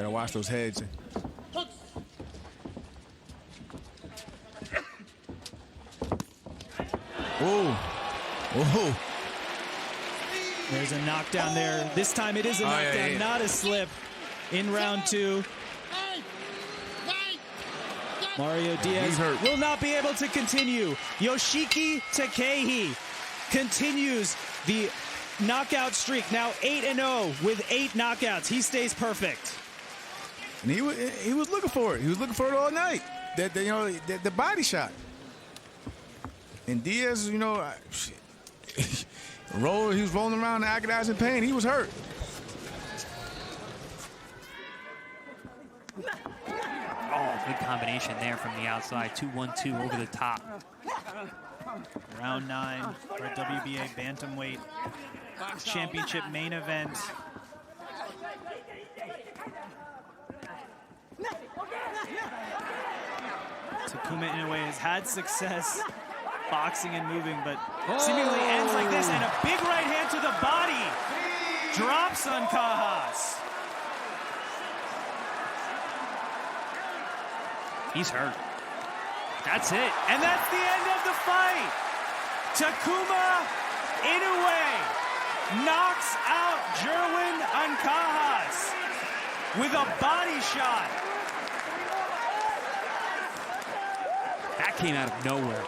gotta watch those heads. Oh. There's a knockdown there. This time it is a knockdown, not a slip in round 2. Mario Diaz will not be able to continue. Yoshiki Takei continues the knockout streak. Now 8-0 with 8 knockouts. He stays perfect. And he was looking for it. He was looking for it all night. The body shot. And Diaz, he was rolling around agonizing pain. He was hurt. Oh, good combination there from the outside. 2-1-2 over the top. Round 9 for a WBA bantamweight championship main event. Takuma Inoue has had success boxing and moving, but seemingly ends like this, and a big right hand to the body drops on Cajas. He's hurt. That's it. And that's the end of the fight. Takuma Inoue knocks out Jerwin Ancajas with a body shot. That came out of nowhere.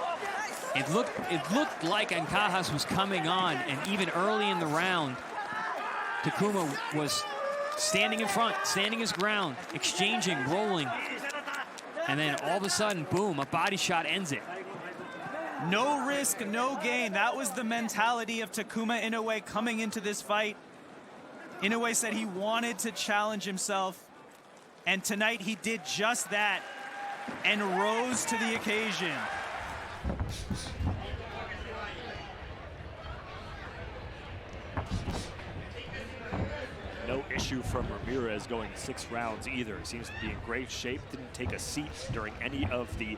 It looked like Ancajas was coming on, and even early in the round, Takuma was standing in front, standing his ground, exchanging, rolling. And then all of a sudden, boom, a body shot ends it. No risk, no gain. That was the mentality of Takuma Inoue coming into this fight. Inoue said he wanted to challenge himself, and tonight he did just that and rose to the occasion. No issue from Ramirez going 6 rounds either. He seems to be in great shape. Didn't take a seat during any of the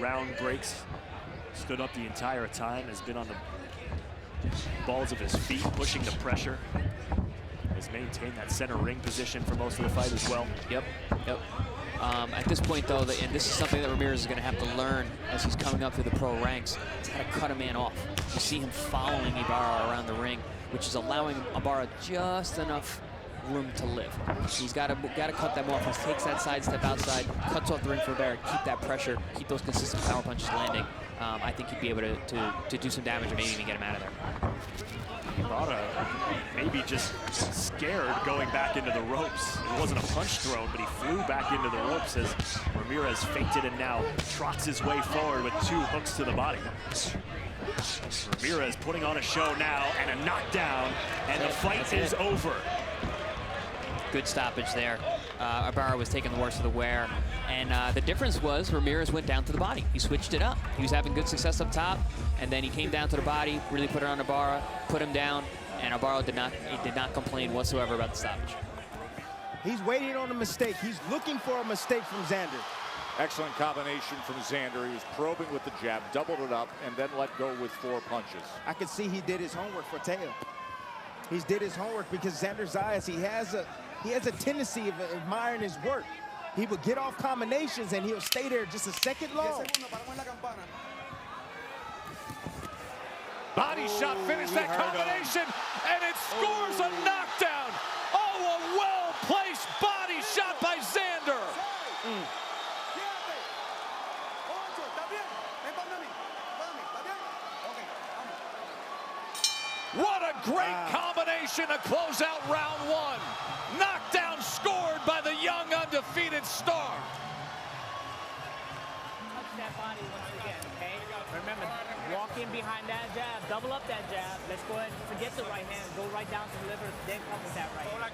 round breaks. Stood up the entire time. Has been on the balls of his feet, pushing the pressure. Has maintained that center ring position for most of the fight as well. Yep. At this point, though, and this is something that Ramirez is going to have to learn as he's coming up through the pro ranks, is how to cut a man off. You see him following Ibarra around the ring, which is allowing Ibarra just enough room to live. He's got to cut them off. He takes that sidestep outside, cuts off the ring for Ibarra, keep that pressure, keep those consistent power punches landing. I think he'd be able to do some damage or maybe even get him out of there. Ibarra maybe just scared going back into the ropes. It wasn't a punch thrown, but he flew back into the ropes as Ramirez feinted and now trots his way forward with 2 hooks to the body. Ramirez putting on a show now and a knockdown, and the fight is over. Good stoppage there. Ibarra was taking the worst of the wear. And the difference was Ramirez went down to the body. He switched it up. He was having good success up top, and then he came down to the body, really put it on Ibarra, put him down, and Ibarra did not complain whatsoever about the stoppage. He's waiting on a mistake. He's looking for a mistake from Xander. Excellent combination from Xander. He was probing with the jab, doubled it up, and then let go with 4 punches. I could see he did his homework for Teo. He did his homework because Xander Zayas, he has a tendency of admiring his work. He would get off combinations and he'll stay there just a second long. Body shot, finish that combination, and it scores a knockdown. Oh, a well-placed body shot by Xander. What a great combination to close out round 1. Knockdown scored by the young undefeated star. Touch that body once again, okay? Remember, walk in behind that jab, double up that jab. Let's go ahead and forget the right hand, go right down to the liver, then come with that right hand.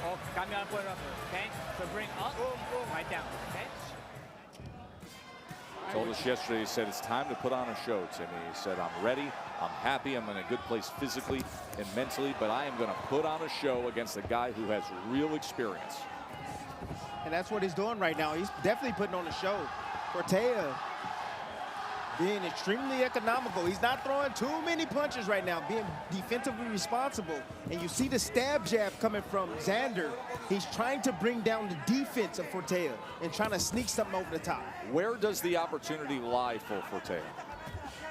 Oh, cambio por upper, okay? So bring up, right down, okay? Told us yesterday, he said, it's time to put on a show, Timmy. He said, I'm ready, I'm happy, I'm in a good place physically and mentally, but I am going to put on a show against a guy who has real experience. And that's what he's doing right now. He's definitely putting on a show for Teo. being extremely economical. He's not throwing too many punches right now, being defensively responsible. And you see the stab jab coming from Xander. He's trying to bring down the defense of Fortea and trying to sneak something over the top. Where does the opportunity lie for Fortea?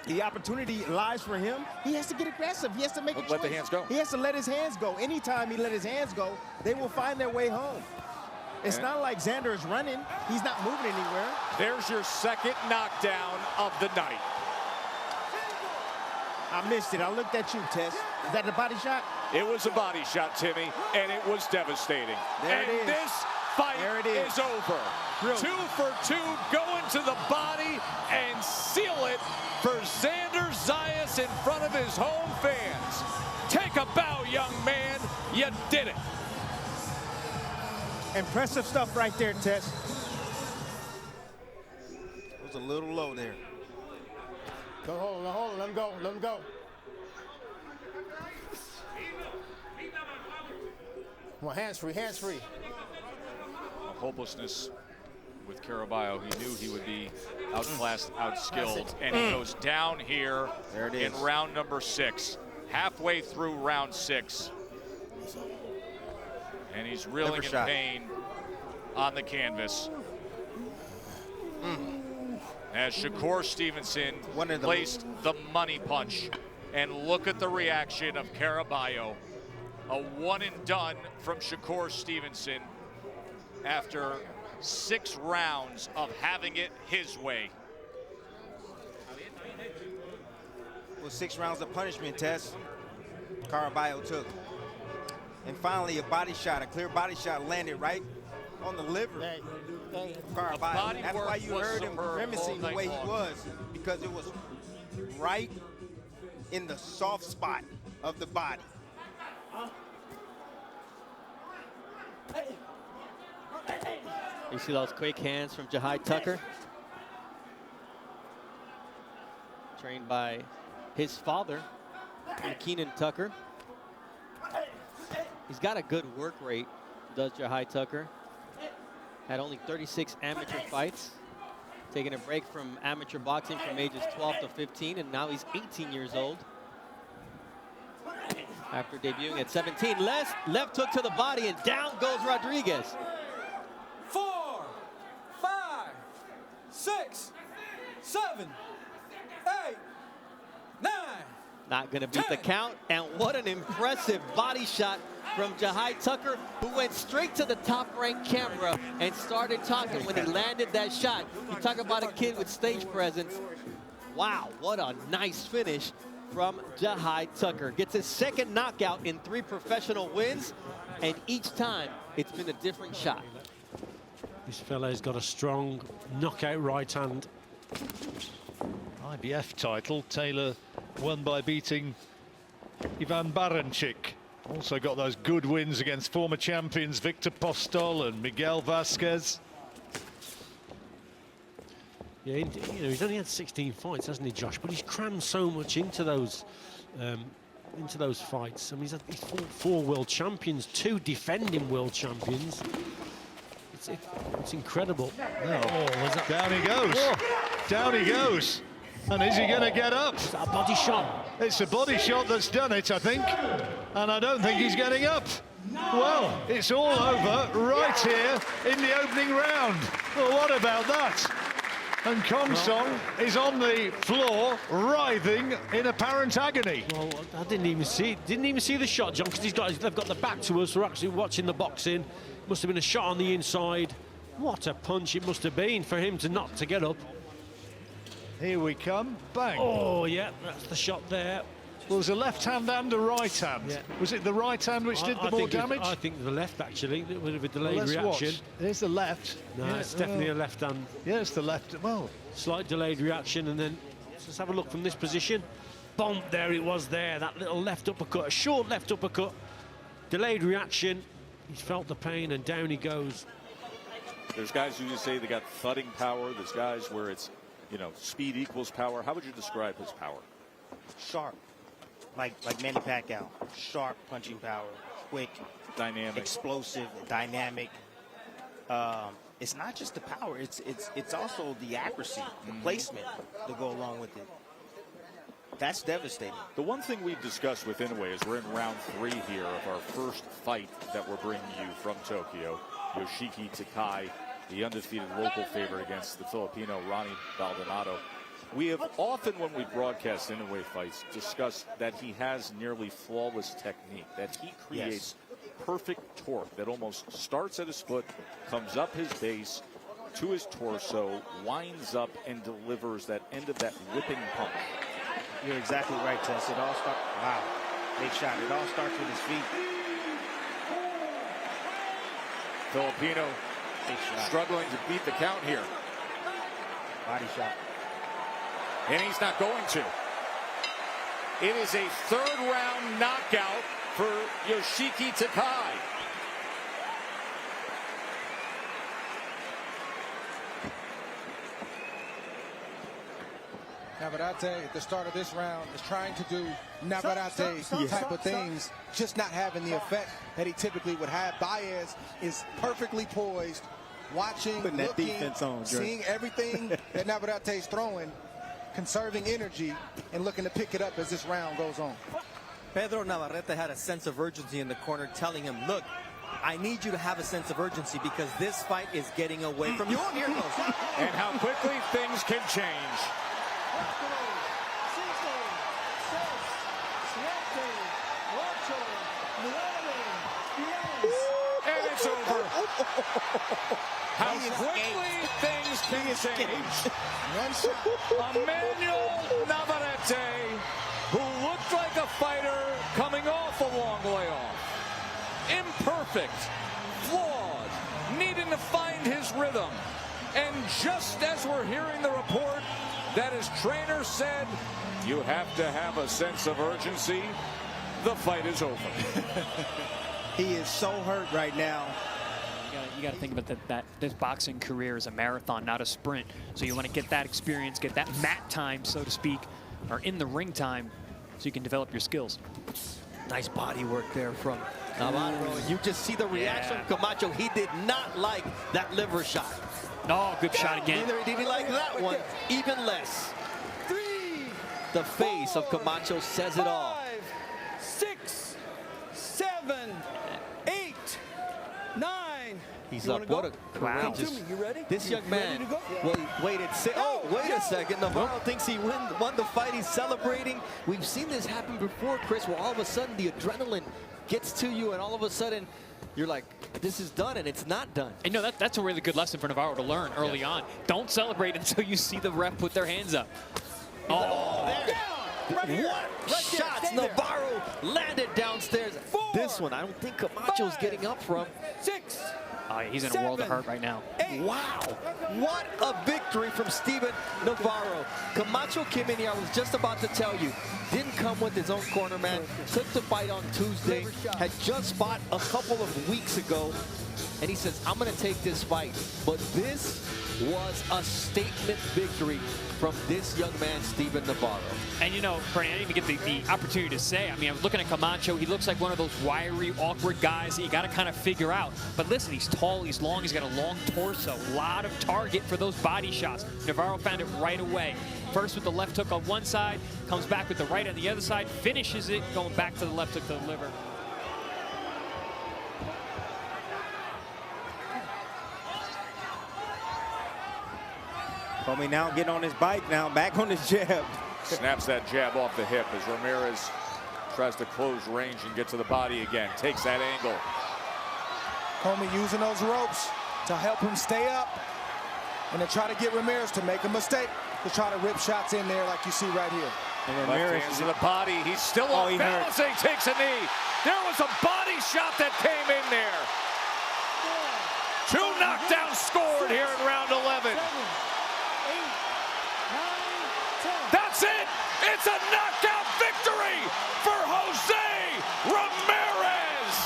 The opportunity lies for him. He has to get aggressive. He has to make a choice. Let the hands go. He has to let his hands go. Anytime he let his hands go, they will find their way home. It's not like Xander is running. He's not moving anywhere. There's your second knockdown of the night. I missed it. I looked at you, Tess. Is that the body shot? It was a body shot, Timmy, and it was devastating. There it is. This fight There it is. over. Real. 2 for 2, going to the body and seal it for Xander Zayas in front of his home fans. Take a bow, young man. You did it. Impressive stuff right there, Tess. It was a little low there. Go, hold him, let him go, let him go. Come on, hands free, hands free. Hopelessness with Caraballo. He knew he would be outclassed, outskilled, and he goes down here in round number 6, halfway through round 6. And he's reeling in pain on the canvas. As Shakur Stevenson placed the money punch. And look at the reaction of Caraballo. A one and done from Shakur Stevenson after 6 rounds of having it his way. Well, 6 rounds of punishment, Tess. Caraballo took. And finally, a body shot, a clear body shot landed right on the liver. Caraballo. That's why you heard him grimacing the way he was, because it was right in the soft spot of the body. You see those quick hands from Jahai Tucker? Trained by his father, Keenan Tucker. He's got a good work rate, does Jahai Tucker. Had only 36 amateur fights, taking a break from amateur boxing from ages 12 to 15, and now he's 18 years old. After debuting at 17, left hook to the body, and down goes Rodriguez. 4, 5, 6, 7, 8, 9. Not gonna beat the count, and what an impressive body shot from Jahai Tucker, who went straight to the top-ranked camera and started talking when he landed that shot. You talk about a kid with stage presence. Wow, what a nice finish from Jahai Tucker. Gets his second knockout in 3 professional wins, and each time it's been a different shot. This fella's got a strong knockout right hand. IBF title, Taylor won by beating Ivan Baranchyk. Also got those good wins against former champions Victor Postol and Miguel Vasquez. Yeah, you know, he's only had 16 fights, hasn't he, Josh? But he's crammed so much into those fights. I mean, he's fought 4 world champions, 2 defending world champions. It's incredible. Oh, down he goes. Whoa. Down he goes. And is he going to get up? Is that a body shot? It's a body shot that's done it, I think. And I don't think he's getting up. Well, it's all over right here in the opening round. Well, what about that? And Konsong is on the floor, writhing in apparent agony. Well, I didn't even see the shot, John, because they've got the back to us. We're actually watching the boxing. Must have been a shot on the inside. What a punch it must have been for him to get up. Here we come, bang. Oh, yeah, that's the shot there. Well, there's a left hand and a right hand. Yeah. Was it the right hand which did the more damage? I think the left, actually, with a delayed let's reaction. Watch. There's the left. No, yeah, it's definitely a left hand. Yeah, it's the left. Well, slight delayed reaction, and then let's have a look from this position. Bomb, there it was there, that little left uppercut, a short left uppercut. Delayed reaction, he's felt the pain, and down he goes. There's guys who just say they got thudding power. There's guys where it's, you know, speed equals power. How would you describe his power? Sharp, like Manny Pacquiao. Sharp punching power, quick, dynamic, explosive, dynamic. it's not just the power. It's also the accuracy, the placement to go along with it. That's devastating. The one thing we've discussed with Inoue is we're in round 3 here of our first fight that we're bringing you from Tokyo. Yoshiki Takai, the undefeated local favorite against the Filipino Ronnie Baldonado. We have often, when we broadcast Inoue fights, discussed that he has nearly flawless technique, that he creates perfect torque that almost starts at his foot, comes up his base to his torso, winds up and delivers that end of that whipping punch. You're exactly right, Tess. It all starts. Wow, big shot. It all starts with his feet. Filipino struggling to beat the count here. Body shot. And he's not going to. It is a 3rd round knockout for Yoshiki Takai. Navarrete at the start of this round is trying to do Navarrete type of things, just not having the effect that he typically would have. Baez is perfectly poised, watching, putting that looking, defense on, seeing everything that Navarrete's throwing, conserving energy, and looking to pick it up as this round goes on. Pedro Navarrete had a sense of urgency in the corner, telling him, look, I need you to have a sense of urgency because this fight is getting away from you. Oh, here it goes. And how quickly things can change. And it's over. How quickly things can change. Emmanuel Navarrete, who looked like a fighter coming off a long layoff. Imperfect, flawed, needing to find his rhythm. And just as we're hearing the report that his trainer said, you have to have a sense of urgency, the fight is over. He is so hurt right now. You got to think about that this boxing career is a marathon, not a sprint. So you want to get that experience, get that mat time, so to speak, or in the ring time, so you can develop your skills. Nice body work there from Navarro. You just see the reaction from Camacho. He did not like that liver shot. Oh, good shot again. Neither did he like that one. Even less. 3. The face of Camacho says it all. 5, 6, 7, 8, 9. He's up. What a courageous. You ready? This young man waited. Wait a second. Navarro thinks he won the fight. He's celebrating. We've seen this happen before, Chris, where all of a sudden the adrenaline gets to you and all of a sudden you're like, this is done, and it's not done. And no, that's a really good lesson for Navarro to learn early on. Don't celebrate until you see the ref put their hands up. Oh, there. What shots Navarro landed downstairs. 4, this one, I don't think Camacho's getting up from. 6. He's in a world of hurt right now. 8. Wow, what a victory from Steven Navarro. Camacho came in here, I was just about to tell you, didn't come with his own corner man, took the fight on Tuesday, had just fought a couple of weeks ago, and he says, I'm gonna take this fight. But this was a statement victory from this young man, Steven Navarro. And you know, Bernie, I didn't even get the opportunity to say, I mean, I was looking at Camacho, he looks like one of those wiry, awkward guys that you got to kind of figure out. But listen, he's tall, he's long, he's got a long torso, a lot of target for those body shots. Navarro found it right away. First with the left hook on one side, comes back with the right on the other side, finishes it, going back to the left hook to the liver. Comey now getting on his bike now, back on his jab. Snaps that jab off the hip as Ramirez tries to close range and get to the body again. Takes that angle. Comey using those ropes to help him stay up and to try to get Ramirez to make a mistake, to try to rip shots in there like you see right here. And Ramirez to the body. He's still on balance. He takes a knee. There was a body shot that came in there. 2 knockdowns scored here in round 11. That's it! It's a knockout victory for Jose Ramirez!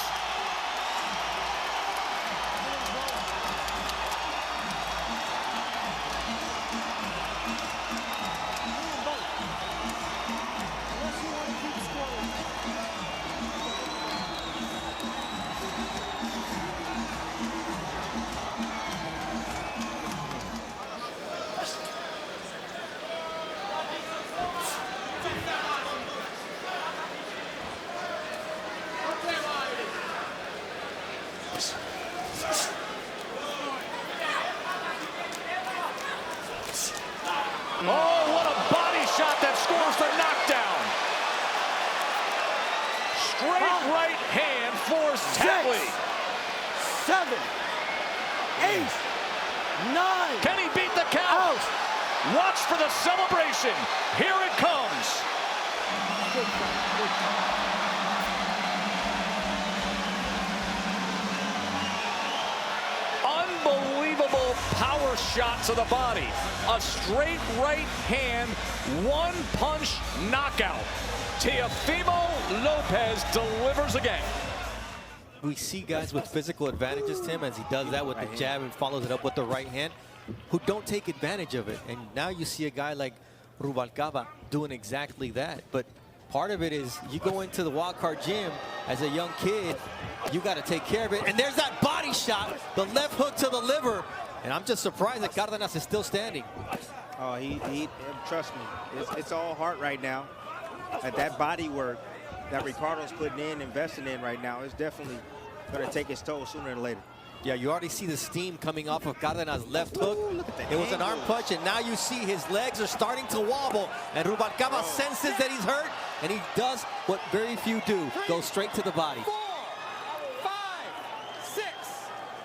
7, 8, 9. Can he beat the count? Watch for the celebration. Here it comes. Unbelievable power shot to the body. A straight right hand, one punch knockout. Teofimo Lopez delivers again. We see guys with physical advantages, Tim, as he does that with the jab and follows it up with the right hand, who don't take advantage of it. And now you see a guy like Rubalcaba doing exactly that. But part of it is you go into the wildcard gym as a young kid, you got to take care of it. And there's that body shot, the left hook to the liver. And I'm just surprised that Cárdenas is still standing. Oh, he trust me, it's all heart right now. That body work that Ricardo's putting in, investing in right now, is definitely going to take its toll sooner or later. Yeah, you already see the steam coming off of Cárdenas' left hook. It was an arm punch, and now you see his legs are starting to wobble, and Rubalcaba senses that he's hurt, and he does what very few do, go straight to the body. 4, 5, 6,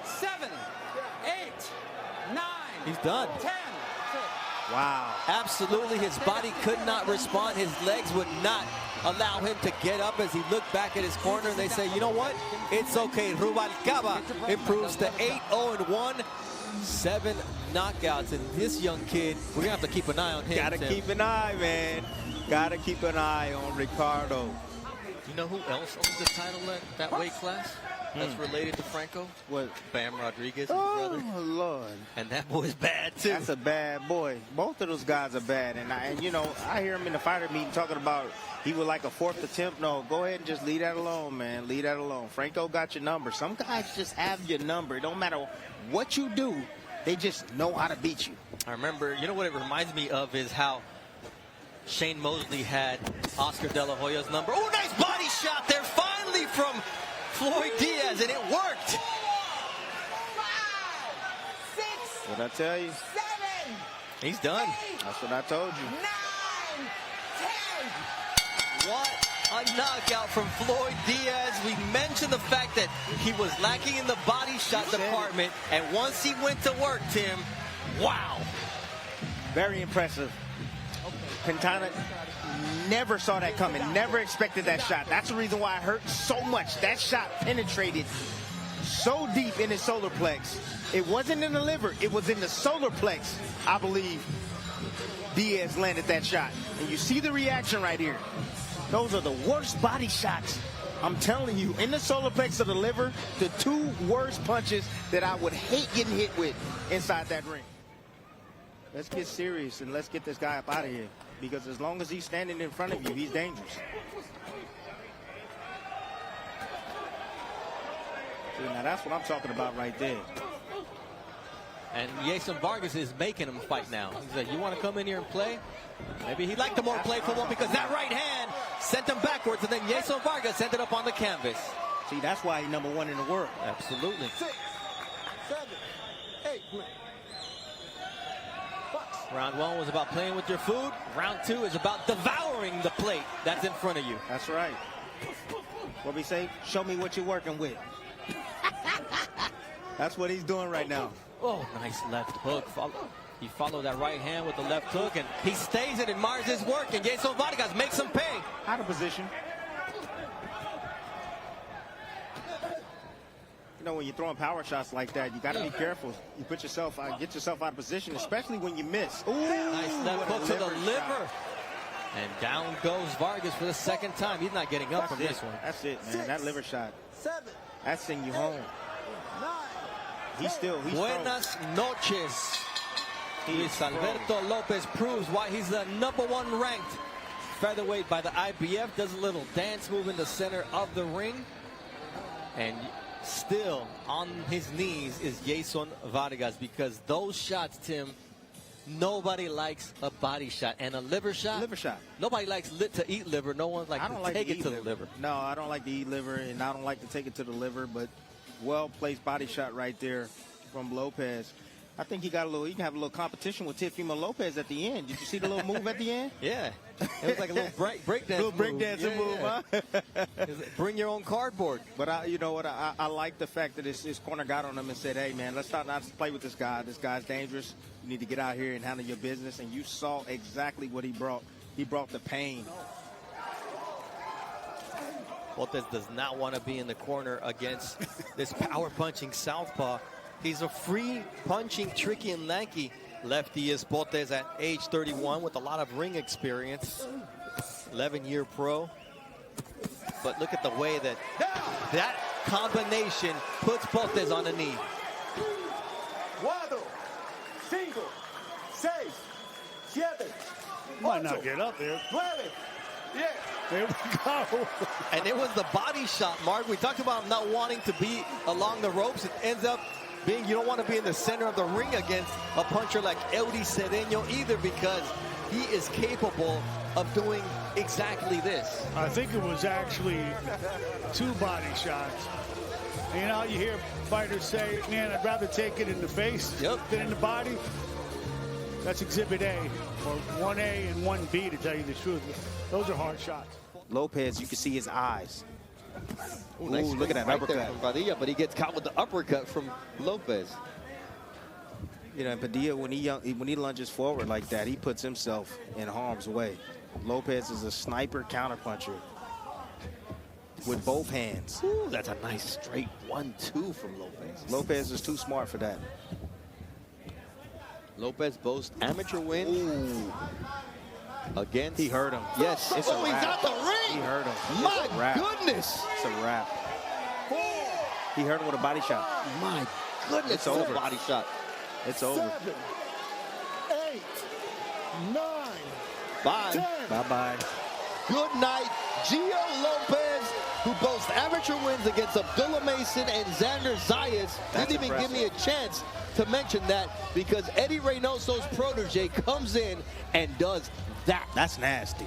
7, 8, 9. He's done. 10. Wow. Absolutely, his body could not respond. His legs would not allow him to get up as he looked back at his corner, and they say, you know what? It's okay. Rubalcaba improves to 8-0-1, 7 knockouts. And this young kid, we're going to have to keep an eye on him. Gotta keep an eye, man. Gotta keep an eye on Ricardo. You know who else owns the title at that weight class that's related to Franco? What? Bam Rodriguez, his brother. brother. Lord. And that boy's bad, too. That's a bad boy. Both of those guys are bad. And you know, I hear him in the fighter meeting talking about he would like a 4th attempt. No, go ahead and just leave that alone, man. Leave that alone. Franco got your number. Some guys just have your number. It don't matter what you do. They just know how to beat you. I remember, you know what it reminds me of is how Shane Mosley had Oscar De La Hoya's number. Oh, nice body shot there finally from Floyd Diaz, and it worked. 5, 6, What'd I tell you? 7. He's done. That's what I told you. 9, 10. What a knockout from Floyd Diaz. We mentioned the fact that he was lacking in the body shot department, and once he went to work, Tim, wow. Very impressive. Quintana never saw that coming, never expected that shot. That's the reason why it hurt so much. That shot penetrated so deep in his solar plex. It wasn't in the liver, it was in the solar plex, I believe. Diaz landed that shot. And you see the reaction right here. Those are the worst body shots. I'm telling you, in the solar plex of the liver, the 2 worst punches that I would hate getting hit with inside that ring. Let's get serious and let's get this guy up out of here. Because as long as he's standing in front of you, he's dangerous. See, now that's what I'm talking about right there. And Jason Vargas is making him fight now. He's like, you want to come in here and play? Maybe he'd like to more play football because that right hand sent him backwards, and then Jason Vargas ended up on the canvas. See, that's why he's #1 in the world. Absolutely. 6, 7, 8. Round 1 was about playing with your food. Round 2 is about devouring the plate that's in front of you. That's right. What we say? Show me what you're working with. That's what he's doing right now. Oh, nice left hook. He followed that right hand with the left hook, and he stays and admires his work, and Jason Vargas makes him pay. Out of position. You know, when you're throwing power shots like that, you got to be careful. You put yourself out, get yourself out of position, especially when you miss. Ooh, nice left hook to the liver. Shot. And down goes Vargas for the 2nd time. He's not getting up from this one. That's it, man. 6, That liver shot. 7. That's sending you home. 9. He's Buenas noches. Luis Alberto Lopez proves why he's the #1 ranked featherweight by the IBF. Does a little dance move in the center of the ring. And still on his knees is Jason Vargas, because those shots, Tim, nobody likes a body shot. And a liver shot? Liver shot. Nobody likes to eat liver. No one likes to take it to the liver. No, I don't like to eat liver, and I don't like to take it to the liver, but well-placed body shot right there from Lopez. I think he can have a little competition with Teofimo Lopez at the end. Did you see the little move at the end? Yeah. It was like a little breakdancing move, huh? Bring your own cardboard. But you know what? I like the fact that his corner got on him and said, hey, man, let's start not to play with this guy. This guy's dangerous. You need to get out here and handle your business. And you saw exactly what he brought. He brought the pain. Lopez does not want to be in the corner against this power-punching southpaw. He's a free punching, tricky and lanky lefty is Lopez at age 31 with a lot of ring experience. 11-year pro. But look at the way that combination puts Lopez on the knee. 4, 5, 6, 7, Might not get up there. 9, Yeah, there we go. And it was the body shot, Mark. We talked about him not wanting to be along the ropes. It ends up being you don't want to be in the center of the ring against a puncher like Eury Cedeño either, because he is capable of doing exactly this. I think it was actually 2 body shots. You know, you hear fighters say, man, I'd rather take it in the face than in the body. That's Exhibit A, or 1A and 1B, to tell you the truth. Those are hard shots. Lopez, you can see his eyes. Ooh, nice look at that right uppercut. there from Padilla, but he gets caught with the uppercut from Lopez. You know, Padilla, when he lunges forward like that, he puts himself in harm's way. Lopez is a sniper counterpuncher with both hands. Ooh, that's a nice straight 1-2 from Lopez. Lopez is too smart for that. Lopez boasts amateur wins. Ooh. Against. He hurt him. Yes. It's a he's wrap. got the ring. He hurt him. My goodness. It's a wrap. He hurt him with a body shot. My goodness. It's over. Body shot. It's over. 7, 8, 9, Bye. 10. Bye-bye. Good night, Gio Lopez, who boasts amateur wins against Abdullah Mason and Xander Zayas. Didn't even give me a chance to mention that, because Eddie Reynoso's protege comes in and does that. That's nasty.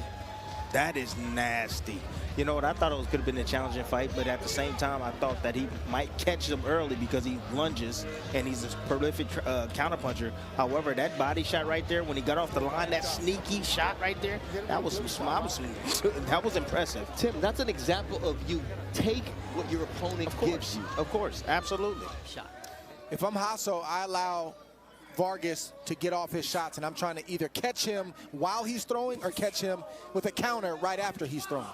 That is nasty. You know what? I thought it could have been a challenging fight, but at the same time, I thought that he might catch him early because he lunges and he's a prolific counterpuncher. However, that body shot right there, when he got off the line, that sneaky shot right there, that was that was impressive. Tim, that's an example of you take what your opponent gives you. Of course, absolutely. Shot. If I'm Vasyl, I allow Vargas to get off his shots, and I'm trying to either catch him while he's throwing or catch him with a counter right after he's throwing.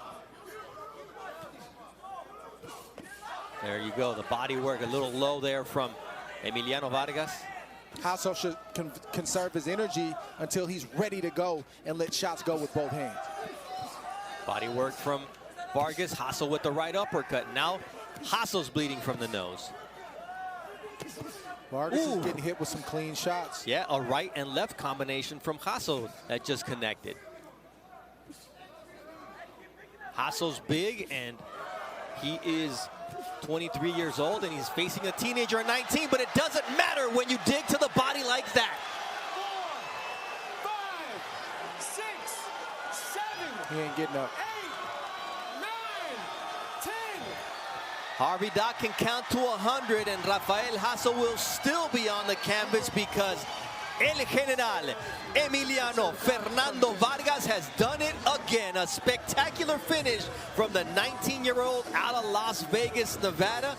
There you go. The body work a little low there from Emiliano Vargas. Vasyl should conserve his energy until he's ready to go and let shots go with both hands. Body work from Vargas. Vasyl with the right uppercut. Now Vasyl's bleeding from the nose. Vargas is getting hit with some clean shots. Yeah, a right and left combination from Vasyl that just connected. Vasyl's big, and he is 23 years old, and he's facing a teenager at 19, but it doesn't matter when you dig to the body like that. 4, 5, 6, 7, He ain't getting up. 8, 9, 10. Harvey Dock can count to 100, and Rafael Vasyl will still be on the canvas because El General Emiliano Fernando Vargas has done it again. A spectacular finish from the 19-year-old out of Las Vegas, Nevada.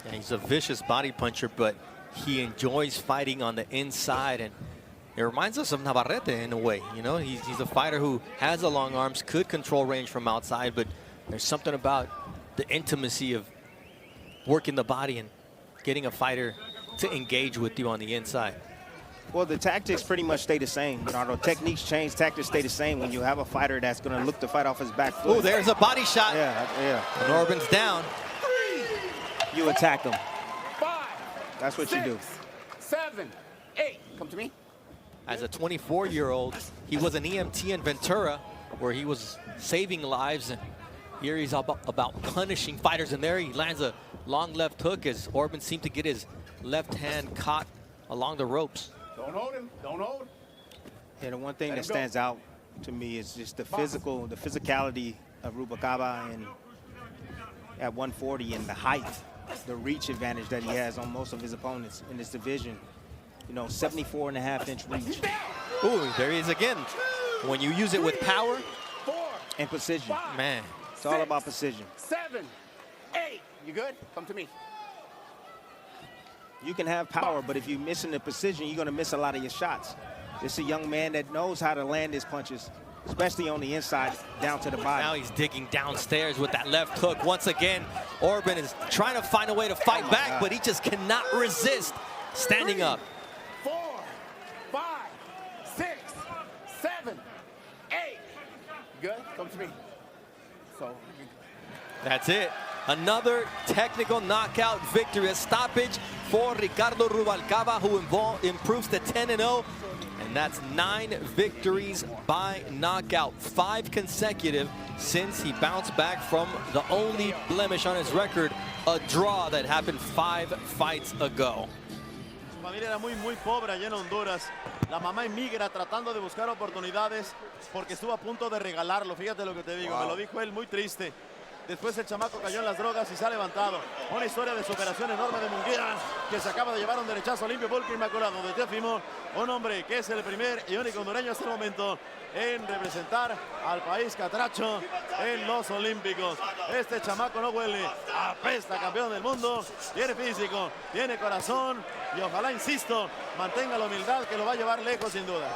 And he's a vicious body puncher, but he enjoys fighting on the inside, and it reminds us of Navarrete in a way. You know, he's a fighter who has the long arms, could control range from outside, but there's something about the intimacy of working the body and getting a fighter to engage with you on the inside. Well, the tactics pretty much stay the same. Bernardo, techniques change, tactics stay the same when you have a fighter that's going to look to fight off his back foot. Oh, there's a body shot. Yeah. And Orban's down. You attack him. 5. That's what you do. 7, 8. Come to me. As a 24-year-old, he was an EMT in Ventura, where he was saving lives, and here he's about punishing fighters. And there he lands a long left hook as Orban seemed to get his left hand caught along the ropes. Don't hold him. Don't hold. Yeah, the one thing that stands out to me is just the physicality of Rubalcaba and at 140, and the height, the reach advantage that he has on most of his opponents in this division. 74.5-inch reach. Ooh, there he is again. When you use it with power and precision. Man. It's all about precision. 7, 8. You good? Come to me. You can have power, but if you're missing the precision, you're going to miss a lot of your shots. This is a young man that knows how to land his punches, especially on the inside, down to the body. Now he's digging downstairs with that left hook. Once again, Orban is trying to find a way to fight back, but he just cannot resist standing 3, up. 4, 5, 6, 7, 8. Good? Come to me. So. That's it. Another technical knockout victory, a stoppage for Ricardo Rubalcaba, who improves to 10-0. And that's 9 victories by knockout, 5 consecutive since he bounced back from the only blemish on his record, a draw that happened 5 fights ago. Su familia era muy pobre allá en Honduras. La mamá emigra tratando de buscar oportunidades porque estuvo a punto de regalarlo. Fíjate lo que te digo, me lo dijo él muy triste. Después el chamaco cayó en las drogas y se ha levantado. Una historia de superación enorme de Munguía, que se acaba de llevar un derechazo limpio, pulcro inmaculado de Teofimo. Un hombre que es el primer y único hondureño hasta el momento en representar al país catracho en los Olímpicos. Este chamaco no huele, apesta, campeón del mundo. Tiene físico, tiene corazón y ojalá, insisto, mantenga la humildad que lo va a llevar lejos sin duda.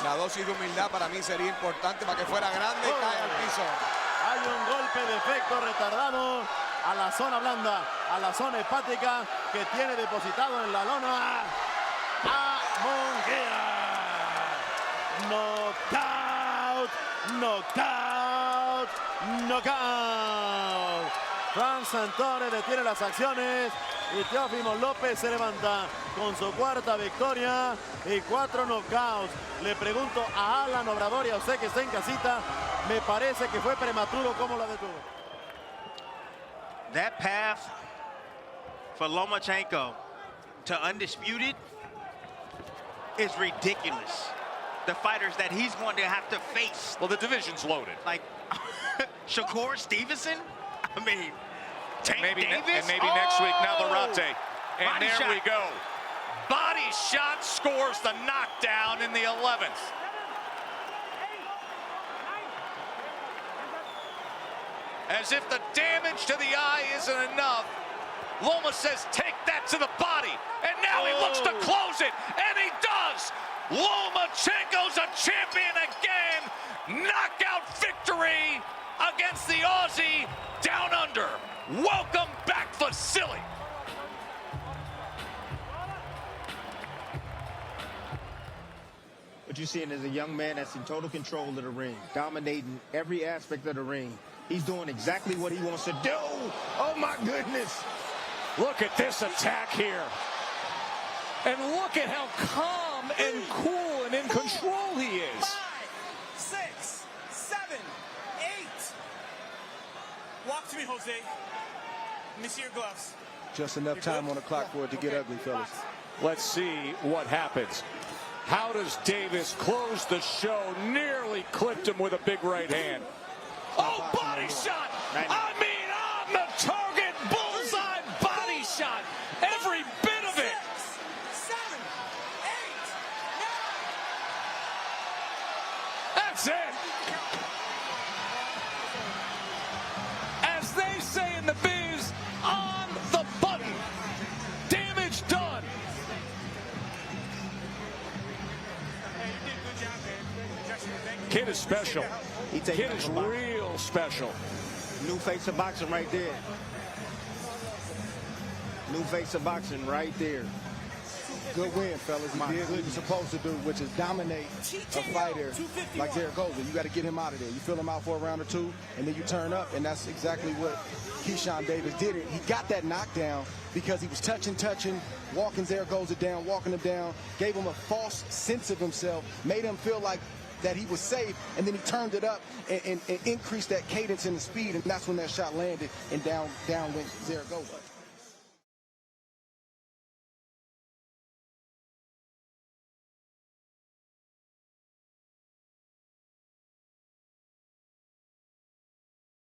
La dosis de humildad para mí sería importante para que fuera grande y cae al piso. Hay un golpe de efecto retardado a la zona blanda, a la zona hepática que tiene depositado en la lona a Munguía. Knockout, knockout. Fran Santore detiene las acciones y Teofimo Lopez se levanta con su 4ª victoria y 4 knockouts. Le pregunto a Alan Obrador y a usted que está en casita, me parece que fue prematuro como la detuvo. That path for Lomachenko to undisputed is ridiculous. The fighters that he's going to have to face. Well, the division's loaded. Like Shakur Stevenson? I mean, Tank maybe Davis? Next week, Navarrete. And Body there shot. we go. Body shot scores the knockdown in the 11th. As if the damage to the eye isn't enough, Loma says, take that to the body. And now he looks to close it, and he does. Lomachenko's a champion again. Knockout victory against the Aussie down under. Welcome back, Vasyl. What you're seeing is a young man that's in total control of the ring, dominating every aspect of the ring. He's doing exactly what he wants to do. Oh, my goodness. Look at this attack here. And look at how calm and cool and in control he is. 5, 6, 7, 8. Walk to me, Jose. Let me see your gloves. Just enough time on the clock for it to get ugly, fellas. Let's see what happens. How does Davis close the show? Nearly clipped him with a big right hand. Oh, body shot! I mean, on the target, bullseye body shot. Every bit of it. 6, 7, 8, 9. That's it. As they say in the biz, on the button. Damage done. Kid is special. Kid is real special. New face of boxing right there. New face of boxing right there. Good win, fellas. He did what he was supposed to do, which is dominate a fighter like Zaragoza. You got to get him out of there. You fill him out for a round or two, and then you turn up, and that's exactly what Keyshawn Davis did. He got that knockdown because he was touching, walking Zaragoza down, walking him down, gave him a false sense of himself, made him feel like that he was safe, and then he turned it up and increased that cadence and the speed, and that's when that shot landed, and down went Zaragoza.